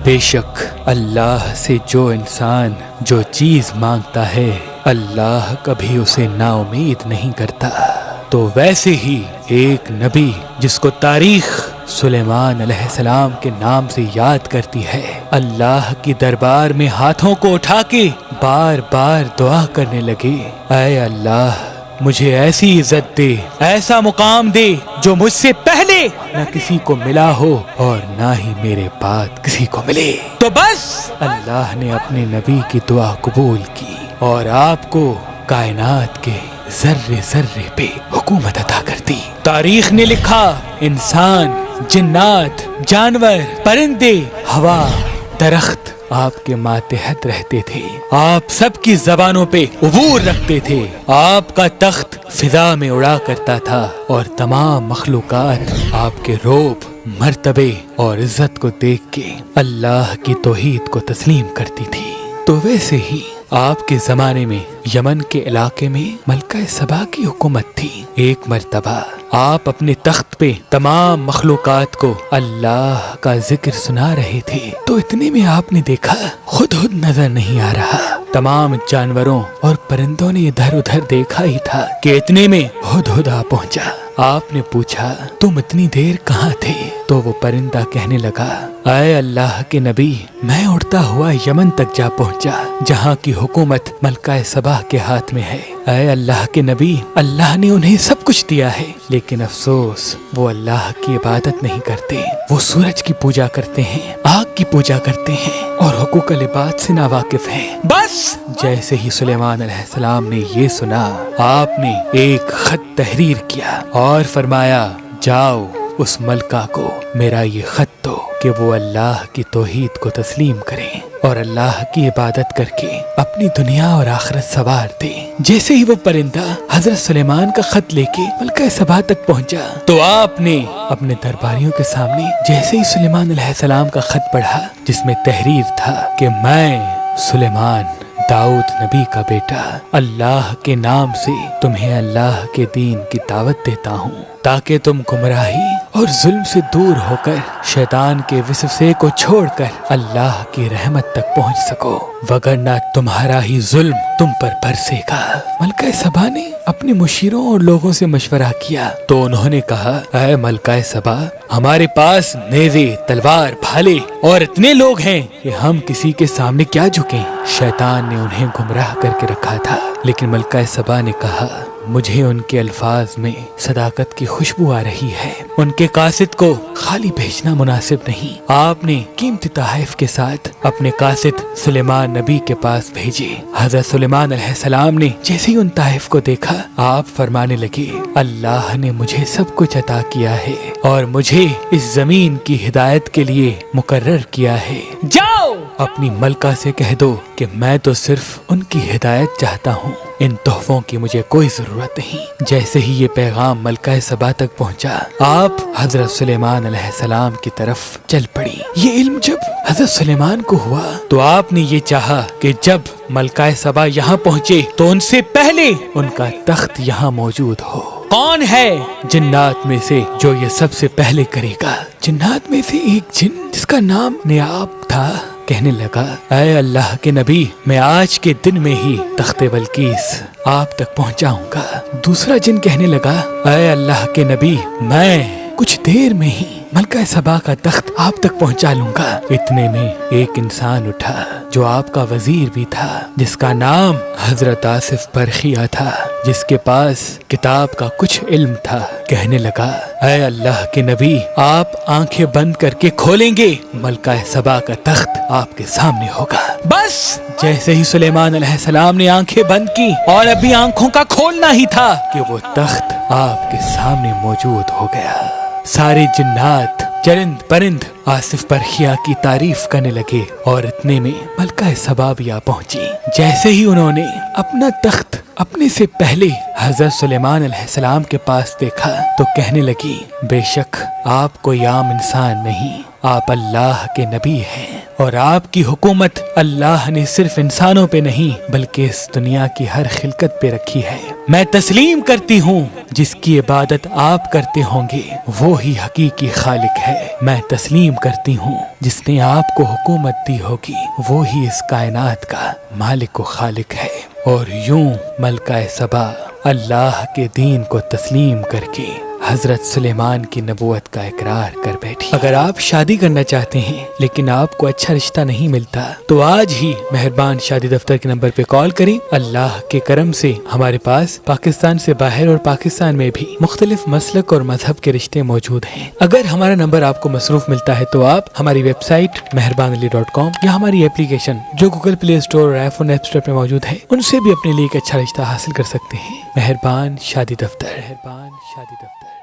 بے شک اللہ سے جو انسان جو چیز مانگتا ہے اللہ کبھی اسے نا امید نہیں کرتا۔ تو ویسے ہی ایک نبی جس کو تاریخ سلیمان علیہ السلام کے نام سے یاد کرتی ہے، اللہ کی دربار میں ہاتھوں کو اٹھا کے بار بار دعا کرنے لگے، اے اللہ مجھے ایسی عزت دے، ایسا مقام دے جو مجھ سے پہلے نہ کسی کو ملا ہو اور نہ ہی میرے بعد کسی کو ملے۔ تو بس اللہ نے اپنے نبی کی دعا قبول کی اور آپ کو کائنات کے ذرے ذرے پہ حکومت عطا کر دی۔ تاریخ نے لکھا انسان، جنات، جانور، پرندے، ہوا، درخت آپ کے ماتحت رہتے تھے، آپ سب کی زبانوں پہ عبور رکھتے تھے، آپ کا تخت فضا میں اڑا کرتا تھا اور تمام مخلوقات آپ کے رعب، مرتبے اور عزت کو دیکھ کے اللہ کی توحید کو تسلیم کرتی تھی۔ تو ویسے ہی آپ کے زمانے میں یمن کے علاقے میں ملکہ سبا کی حکومت تھی۔ ایک مرتبہ آپ اپنے تخت پہ تمام مخلوقات کو اللہ کا ذکر سنا رہے تھے، تو اتنے میں آپ نے دیکھا خود نظر نہیں آ رہا۔ تمام جانوروں اور پرندوں نے ادھر ادھر دیکھا ہی تھا کہ اتنے میں ہدہد آ پہنچا۔ آپ نے پوچھا تم اتنی دیر کہاں تھے؟ تو وہ پرندہ کہنے لگا، اے اللہ کے نبی میں اڑتا ہوا یمن تک جا پہنچا جہاں کی حکومت ملکہ سبا کے ہاتھ میں ہے۔ اے اللہ کے نبی اللہ نے انہیں سب کچھ دیا ہے، لیکن افسوس وہ اللہ کی عبادت نہیں کرتے، وہ سورج کی پوجا کرتے ہیں، آگ کی پوجا کرتے ہیں اور حقوق العباد سے ناواقف ہیں۔ بس جیسے ہی سلیمان علیہ السلام نے یہ سنا، آپ نے ایک خط تحریر کیا اور فرمایا جاؤ اس ملکہ کو میرا یہ خط دو کہ وہ اللہ کی توحید کو تسلیم کریں اور اللہ کی عبادت کر کے اپنی دنیا اور آخرت سنوار دیں۔ جیسے ہی وہ پرندہ حضرت سلیمان کا خط لے کے ملکہ سبا تک پہنچا تو آپ نے اپنے درباریوں کے سامنے جیسے ہی سلیمان علیہ السلام کا خط پڑھا جس میں تحریر تھا کہ میں سلیمان داؤد نبی کا بیٹا اللہ کے نام سے تمہیں اللہ کے دین کی دعوت دیتا ہوں تاکہ تم گمراہی اور ظلم سے دور ہو کر شیطان کے وسوسے کو چھوڑ کر اللہ کی رحمت تک پہنچ سکو، وگرنہ تمہارا ہی ظلم تم پر برسے گا۔ ملکہ سبا نے اپنے مشیروں اور لوگوں سے مشورہ کیا تو انہوں نے کہا، اے ملکہ سبا ہمارے پاس نیزے، تلوار، بھالے اور اتنے لوگ ہیں کہ ہم کسی کے سامنے کیا جھکیں۔ شیطان نے انہیں گمراہ کر کے رکھا تھا، لیکن ملکہ سبا نے کہا مجھے ان کے الفاظ میں صداقت کی خوشبو آ رہی ہے، ان کے قاصد کو خالی بھیجنا مناسب نہیں۔ آپ نے قیمتی تحائف کے ساتھ اپنے قاصد سلیمان نبی کے پاس بھیجے۔ حضرت سلیمان علیہ السلام نے جیسے ہی ان تحائف کو دیکھا آپ فرمانے لگے، اللہ نے مجھے سب کچھ عطا کیا ہے اور مجھے اس زمین کی ہدایت کے لیے مقرر کیا ہے، جاؤ اپنی ملکہ سے کہہ دو کہ میں تو صرف ان کی ہدایت چاہتا ہوں، ان تحفوں کی مجھے کوئی ضرورت نہیں۔ جیسے ہی یہ پیغام ملکہ سبا تک پہنچا آپ حضرت سلیمان علیہ السلام کی طرف چل پڑی۔ یہ علم جب حضرت سلیمان کو ہوا تو آپ نے یہ چاہا کہ جب ملکہ سبا یہاں پہنچے تو ان سے پہلے ان کا تخت یہاں موجود ہو۔ کون ہے جنات میں سے جو یہ سب سے پہلے کرے گا؟ جنات میں سے ایک جن جس کا نام نیاب تھا کہنے لگا، اے اللہ کے نبی میں آج کے دن میں ہی تخت بلقیس آپ تک پہنچاؤں گا۔ دوسرا جن کہنے لگا، اے اللہ کے نبی میں کچھ دیر میں ہی ملکہ سبا کا تخت آپ تک پہنچا لوں گا۔ اتنے میں ایک انسان اٹھا جو آپ کا وزیر بھی تھا، جس کا نام حضرت آصف برخیہ تھا، جس کے پاس کتاب کا کچھ علم تھا، کہنے لگا، اے اللہ کے نبی آپ آنکھیں بند کر کے کھولیں گے ملکہ سبا کا تخت آپ کے سامنے ہوگا۔ بس جیسے ہی سلیمان علیہ السلام نے آنکھیں بند کی اور ابھی آنکھوں کا کھولنا ہی تھا کہ وہ تخت آپ کے سامنے موجود ہو گیا۔ سارے جنات، چرند پرند آصف برخیہ کی تعریف کرنے لگے اور اتنے میں ملکہ سبا بھی آ پہنچی۔ جیسے ہی انہوں نے اپنا تخت اپنے سے پہلے حضرت سلیمان علیہ السلام کے پاس دیکھا تو کہنے لگی، بے شک آپ کوئی عام انسان نہیں، آپ اللہ کے نبی ہیں اور آپ کی حکومت اللہ نے صرف انسانوں پہ نہیں بلکہ اس دنیا کی ہر خلقت پہ رکھی ہے۔ میں تسلیم کرتی ہوں جس کی عبادت آپ کرتے ہوں گے وہی حقیقی خالق ہے۔ میں تسلیم کرتی ہوں جس نے آپ کو حکومت دی ہوگی وہی اس کائنات کا مالک و خالق ہے۔ اور یوں ملکہ سبا اللہ کے دین کو تسلیم کر کے حضرت سلیمان کی نبوت کا اقرار کر بیٹھی۔ اگر آپ شادی کرنا چاہتے ہیں لیکن آپ کو اچھا رشتہ نہیں ملتا تو آج ہی مہربان شادی دفتر کے نمبر پہ کال کریں۔ اللہ کے کرم سے ہمارے پاس پاکستان سے باہر اور پاکستان میں بھی مختلف مسلک اور مذہب کے رشتے موجود ہیں۔ اگر ہمارا نمبر آپ کو مصروف ملتا ہے تو آپ ہماری ویب سائٹ meherbanali.com یا ہماری اپلیکیشن جو گوگل پلے اسٹور اور آئی فون ایپ اسٹور پہ موجود ہے ان سے بھی اپنے لیے ایک اچھا رشتہ حاصل کر سکتے ہیں۔ مہربان شادی دفتر، مہربان شادی دفتر۔